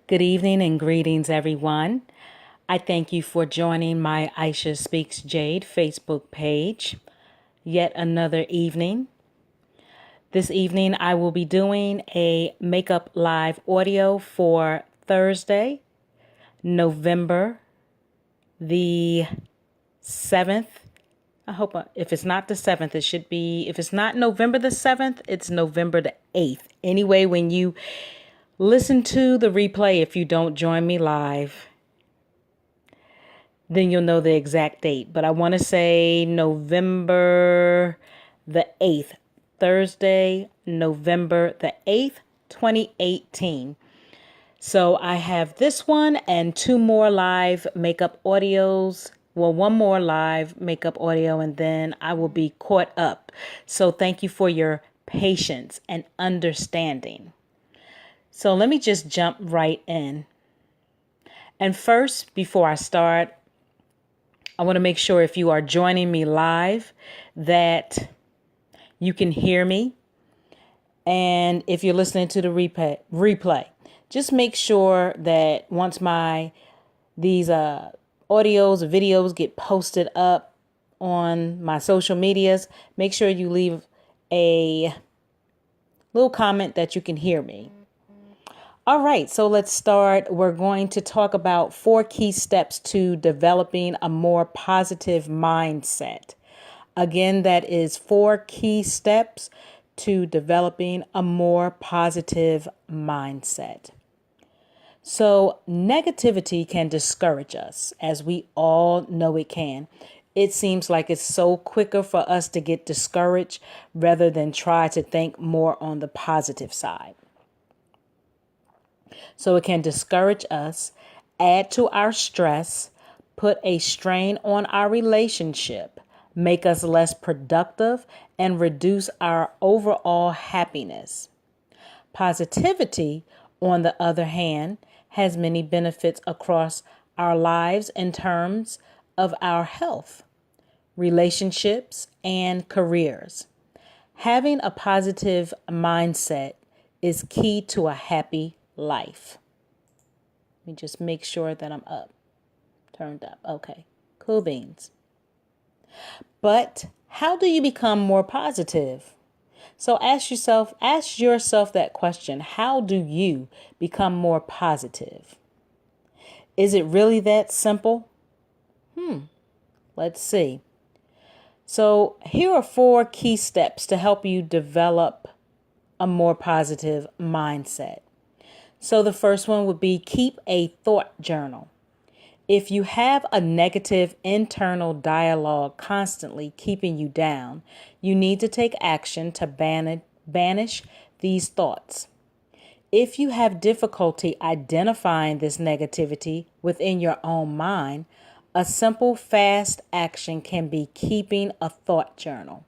Good evening and greetings, everyone. I thank you for joining my Aisha Speaks Jade Facebook page. Yet another evening. This evening, I will be doing a makeup live audio for Thursday, November the 7th. I hope if it's not the 7th, it should be, if it's not November the 7th, it's November the 8th. Anyway, when you listen to the replay, if you don't join me live, then you'll know the exact date. But I want to say November the 8th, Thursday, November the 8th, 2018. So I have this one and two more live makeup audios. Well, one more live makeup audio, and then I will be caught up. So thank you for your patience and understanding. So let me just jump right in. And first, before I start, I want to make sure if you are joining me live that you can hear me. And if you're listening to the replay, just make sure that once these audios, videos get posted up on my social medias, make sure you leave a little comment that you can hear me. All right, so let's start. We're going to talk about 4 key steps to developing a more positive mindset. Again, that is 4 key steps to developing a more positive mindset. So negativity can discourage us, as we all know it can. It seems like it's so quicker for us to get discouraged rather than try to think more on the positive side. So it can discourage us, add to our stress, put a strain on our relationship, make us less productive, and reduce our overall happiness. Positivity, on the other hand, has many benefits across our lives in terms of our health, relationships, and careers. Having a positive mindset is key to a happy life. Let me just make sure that I'm turned up. Okay, cool beans. But how do you become more positive? So ask yourself that question. How do you become more positive? Is it really that simple? Let's see. So here are 4 key steps to help you develop a more positive mindset. So the first one would be keep a thought journal. If you have a negative internal dialogue constantly keeping you down, you need to take action to banish these thoughts. If you have difficulty identifying this negativity within your own mind, a simple, fast action can be keeping a thought journal.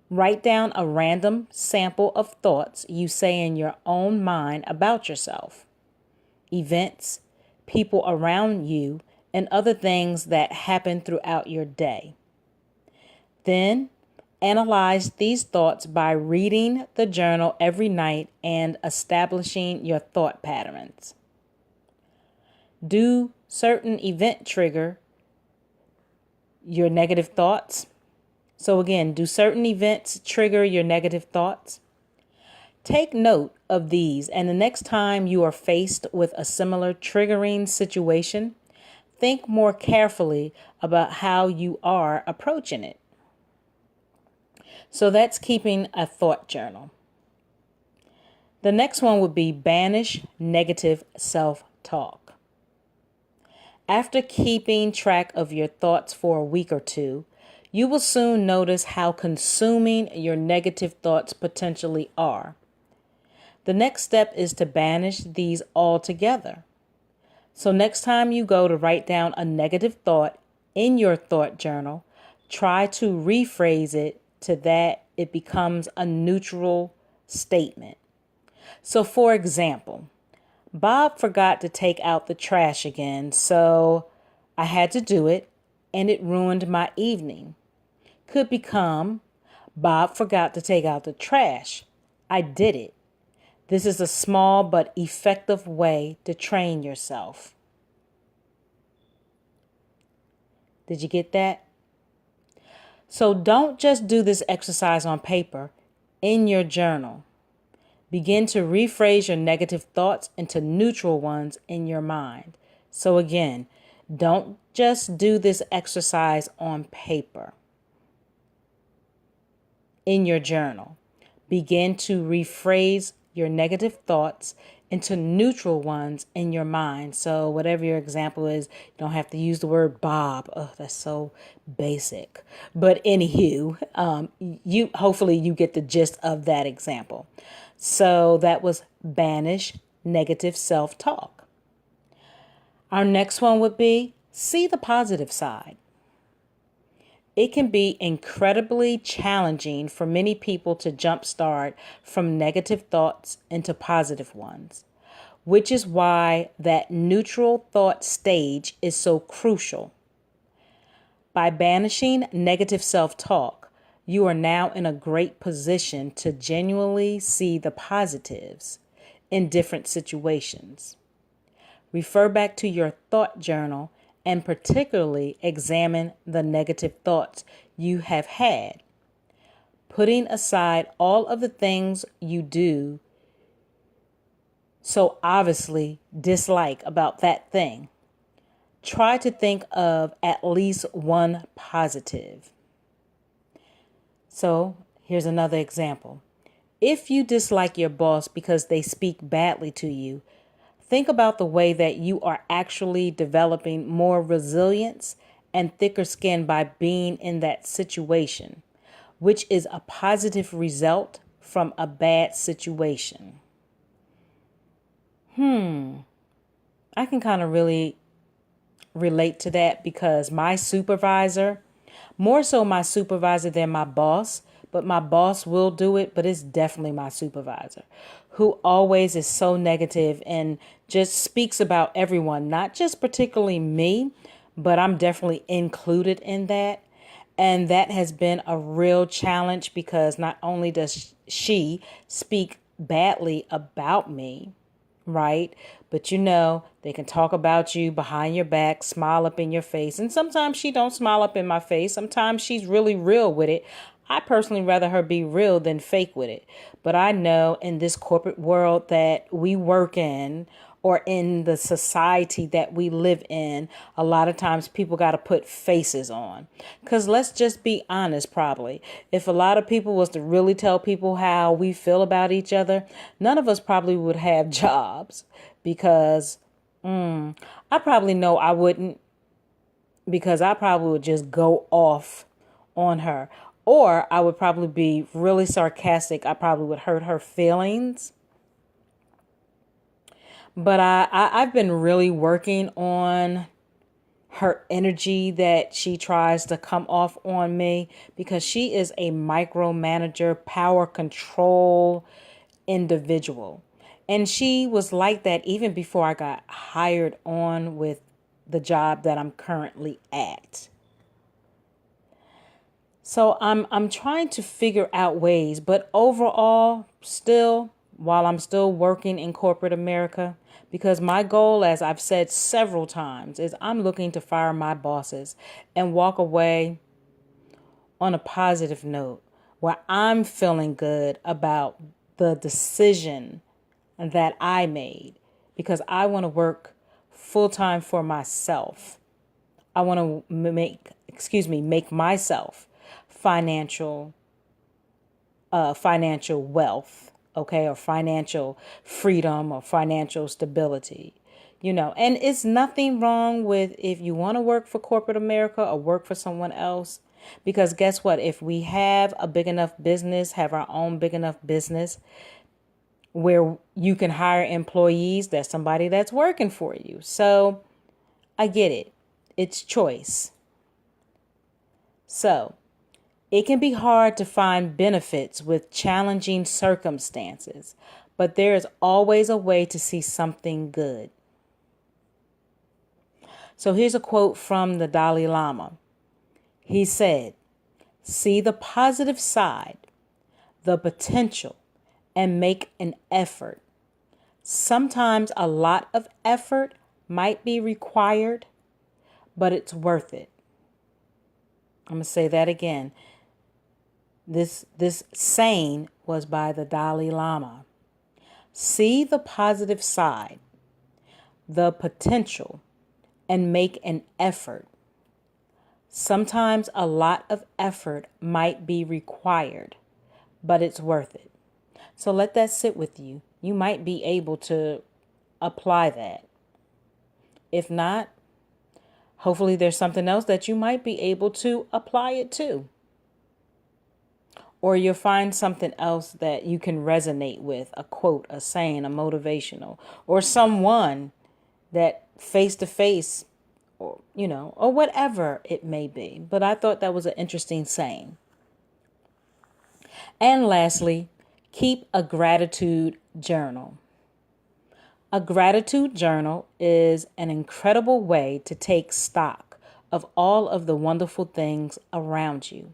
Write down a random sample of thoughts you say in your own mind about yourself, events, people around you, and other things that happen throughout your day. Then analyze these thoughts by reading the journal every night and establishing your thought patterns. Do certain event trigger your negative thoughts? So again, do certain events trigger your negative thoughts? Take note of these, and the next time you are faced with a similar triggering situation, think more carefully about how you are approaching it. So that's keeping a thought journal. The next one would be banish negative self-talk. After keeping track of your thoughts for a week or two, you will soon notice how consuming your negative thoughts potentially are. The next step is to banish these altogether. So next time you go to write down a negative thought in your thought journal, try to rephrase it to that it becomes a neutral statement. So for example, Bob forgot to take out the trash again, so I had to do it, and it ruined my evening. Could become, Bob forgot to take out the trash. I did it. This is a small but effective way to train yourself. Did you get that? So don't just do this exercise on paper. In your journal, begin to rephrase your negative thoughts into neutral ones in your mind. So again, don't just do this exercise on paper. In your journal, begin to rephrase your negative thoughts into neutral ones in your mind. So whatever your example is, you don't have to use the word Bob. Oh, that's so basic. But anywho, hopefully you get the gist of that example. So that was banish negative self-talk. Our next one would be see the positive side. It can be incredibly challenging for many people to jumpstart from negative thoughts into positive ones, which is why that neutral thought stage is so crucial. By banishing negative self-talk, you are now in a great position to genuinely see the positives in different situations. Refer back to your thought journal and particularly examine the negative thoughts you have had. Putting aside all of the things you do so obviously dislike about that thing, try to think of at least one positive. So here's another example. If you dislike your boss because they speak badly to you, think about the way that you are actually developing more resilience and thicker skin by being in that situation, which is a positive result from a bad situation. I can kind of really relate to that because my supervisor, more so my supervisor than my boss, but my boss will do it, but it's definitely my supervisor who always is so negative and just speaks about everyone, not just particularly me, but I'm definitely included in that. And that has been a real challenge because not only does she speak badly about me, right? But they can talk about you behind your back, smile up in your face. And sometimes she don't smile up in my face. Sometimes she's really real with it. I personally rather her be real than fake with it. But I know in this corporate world that we work in, or in the society that we live in, a lot of times people got to put faces on. Because let's just be honest, probably. If a lot of people was to really tell people how we feel about each other, none of us probably would have jobs. Because I probably know I wouldn't. Because I probably would just go off on her. Or I would probably be really sarcastic. I probably would hurt her feelings. But I've been really working on her energy that she tries to come off on me because she is a micromanager, power control individual. And she was like that even before I got hired on with the job that I'm currently at. So I'm trying to figure out ways, but overall, still, while I'm still working in corporate America, because my goal, as I've said several times, is I'm looking to fire my bosses and walk away on a positive note where I'm feeling good about the decision that I made because I want to work full time for myself. I want to make myself financial wealth, okay, or financial freedom or financial stability, and it's nothing wrong with if you want to work for corporate America or work for someone else, because guess what? If we have a big enough business, have our own big enough business where you can hire employees, that's somebody that's working for you. So I get it. It's choice. So it can be hard to find benefits with challenging circumstances, but there is always a way to see something good. So here's a quote from the Dalai Lama. He said, "See the positive side, the potential, and make an effort. Sometimes a lot of effort might be required, but it's worth it. I'm going to say that again. This saying was by the Dalai Lama. See the positive side, the potential, and make an effort. Sometimes a lot of effort might be required, but it's worth it. So let that sit with you. You might be able to apply that. If not, hopefully there's something else that you might be able to apply it to. Or you'll find something else that you can resonate with, a quote, a saying, a motivational, or someone that face to face, or, or whatever it may be. But I thought that was an interesting saying. And lastly, keep a gratitude journal. A gratitude journal is an incredible way to take stock of all of the wonderful things around you.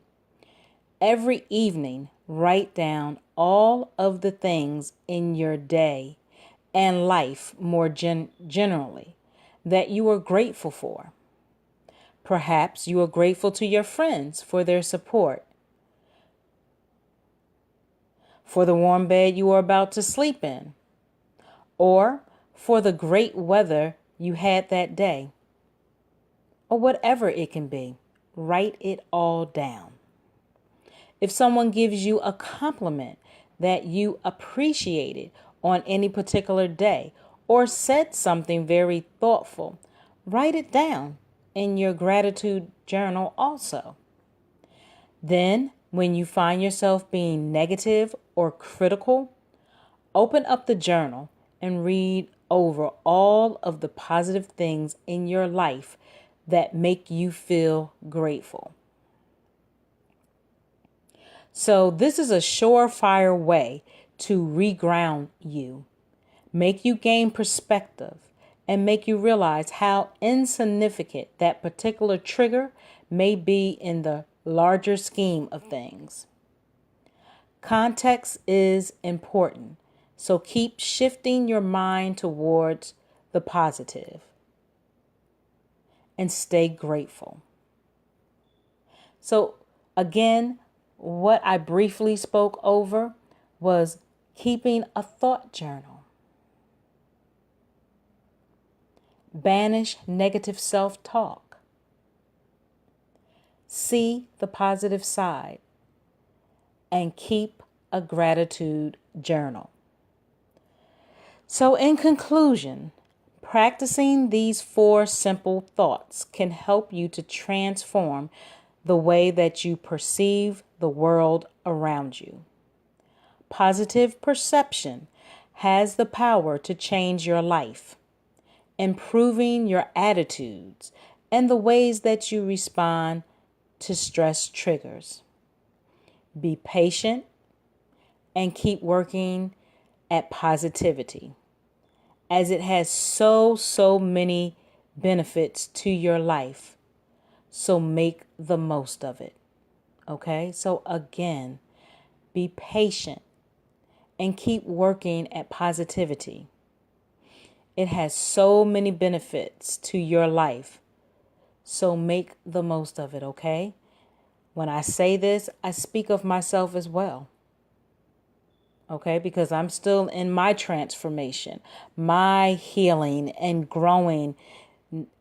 Every evening, write down all of the things in your day and life more generally that you are grateful for. Perhaps you are grateful to your friends for their support, for the warm bed you are about to sleep in, or for the great weather you had that day, or whatever it can be. Write it all down. If someone gives you a compliment that you appreciated on any particular day or said something very thoughtful, write it down in your gratitude journal also. Then, when you find yourself being negative or critical, open up the journal and read over all of the positive things in your life that make you feel grateful. So this is a surefire way to reground you, make you gain perspective, and make you realize how insignificant that particular trigger may be in the larger scheme of things. Context is important, so keep shifting your mind towards the positive and stay grateful. So again, what I briefly spoke over was keeping a thought journal. Banish negative self-talk. See the positive side and keep a gratitude journal. So in conclusion, practicing these 4 simple thoughts can help you to transform the way that you perceive the world around you. Positive perception has the power to change your life, improving your attitudes and the ways that you respond to stress triggers. Be patient and keep working at positivity, as it has so many benefits to your life. So make the most of it. Okay? So again, be patient and keep working at positivity. It has so many benefits to your life. So make the most of it, okay? When I say this, I speak of myself as well. Okay? Because I'm still in my transformation, my healing and growing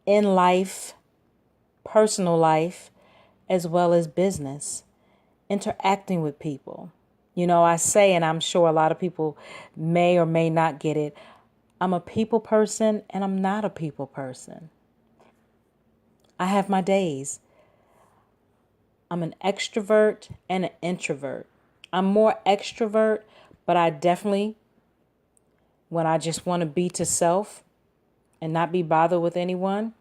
in life, personal life, as well as business, interacting with people. I say, and I'm sure a lot of people may or may not get it, I'm a people person and I'm not a people person. I have my days. I'm an extrovert and an introvert. I'm more extrovert, but I definitely, when I just want to be to self and not be bothered with anyone,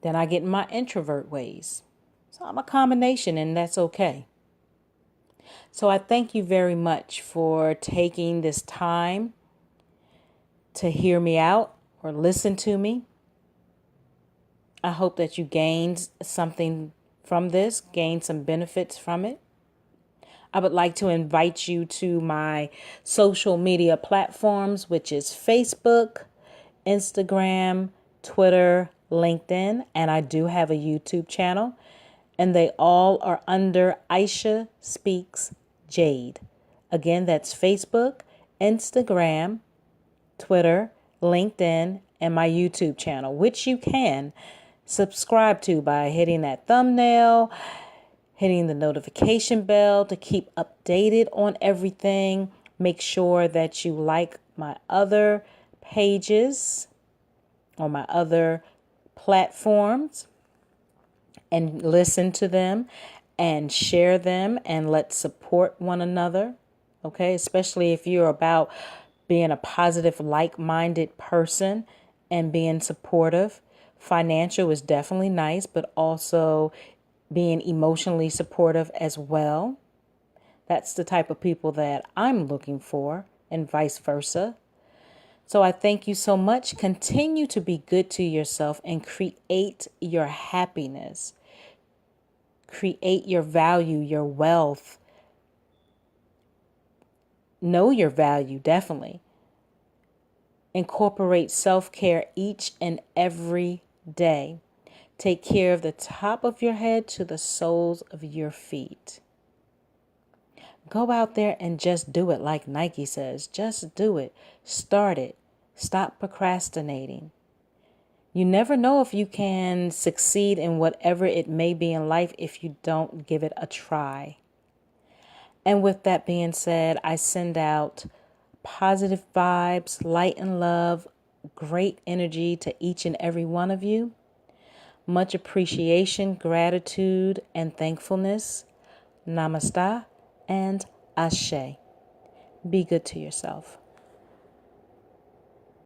then I get in my introvert ways. So I'm a combination, and that's okay. So I thank you very much for taking this time to hear me out or listen to me. I hope that you gained something from this, gained some benefits from it. I would like to invite you to my social media platforms, which is Facebook, Instagram, Twitter, LinkedIn, and I do have a YouTube channel, and they all are under Aisha Speaks Jade. Again, that's Facebook, Instagram, Twitter, LinkedIn, and my YouTube channel, which you can subscribe to by hitting that thumbnail, hitting the notification bell to keep updated on everything. Make sure that you like my other pages on my other platforms and listen to them and share them, and let's support one another. Okay, especially if you're about being a positive, like-minded person and being supportive. Financial is definitely nice, but also being emotionally supportive as well. That's the type of people that I'm looking for, and vice versa. So I thank you so much. Continue to be good to yourself and create your happiness. Create your value, your wealth. Know your value, definitely. Incorporate self-care each and every day. Take care of the top of your head to the soles of your feet. Go out there and just do it, like Nike says. Just do it. Start it. Stop procrastinating. You never know if you can succeed in whatever it may be in life if you don't give it a try. And with that being said, I send out positive vibes, light and love, great energy to each and every one of you. Much appreciation, gratitude, and thankfulness. Namaste and Ashe. Be good to yourself.